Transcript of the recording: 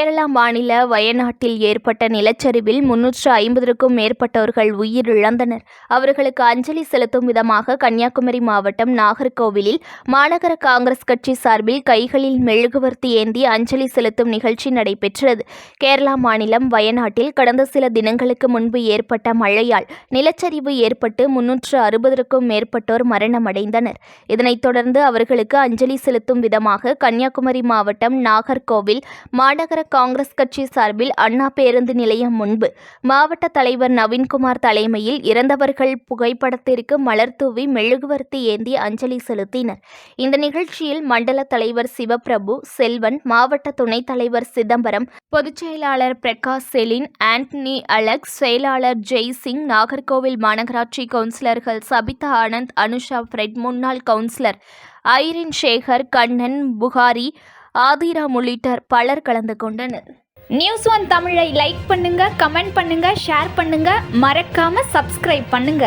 கேரளா மாநில வயநாட்டில் ஏற்பட்ட நிலச்சரிவில் 350க்கும் மேற்பட்டவர்கள் உயிரிழந்தனர். அவர்களுக்கு அஞ்சலி செலுத்தும் விதமாக கன்னியாகுமரி மாவட்டம் நாகர்கோவிலில் மாநகர காங்கிரஸ் கட்சி சார்பில் கைகளில் மெழுகுவர்த்தி ஏந்தி அஞ்சலி செலுத்தும் நிகழ்ச்சி நடைபெற்றது. கேரளா மாநிலம் வயநாட்டில் கடந்த சில தினங்களுக்கு முன்பு ஏற்பட்ட மழையால் நிலச்சரிவு ஏற்பட்டு 360க்கும் மேற்பட்டோர் மரணமடைந்தனர். இதனைத் தொடர்ந்து அவர்களுக்கு அஞ்சலி செலுத்தும் விதமாக கன்னியாகுமரி மாவட்டம் நாகர்கோவில் மாநகர காங்கிரஸ் கட்சி சார்பில் அண்ணா பேருந்து நிலையம் முன்பு மாவட்ட தலைவர் நவீன்குமார் தலைமையில் இறந்தவர்கள் புகைப்படத்திற்கு மலர் தூவி மெழுகுவர்த்தி ஏந்தி அஞ்சலி செலுத்தினர். இந்த நிகழ்ச்சியில் மண்டல தலைவர் சிவபிரபு, செல்வன், மாவட்ட துணைத் தலைவர் சிதம்பரம், பொதுச் செயலாளர் பிரகாஷ், செலின், ஆண்டனி, அலெக்ஸ், செயலாளர் ஜெய்சிங், நாகர்கோவில் மாநகராட்சி கவுன்சிலர்கள் சபிதா ஆனந்த், அனுஷா, ஃப்ரெட், முன்னாள் கவுன்சிலர் ஐரின் சேகர், கண்ணன், புகாரி, ஆதிராம் உள்ளிட்ட பலர் கலந்து கொண்டனர். நியூஸ் ஒன் தமிழை லைக் பண்ணுங்க, கமெண்ட் பண்ணுங்க, ஷேர் பண்ணுங்க, மறக்காம சப்ஸ்கிரைப் பண்ணுங்க.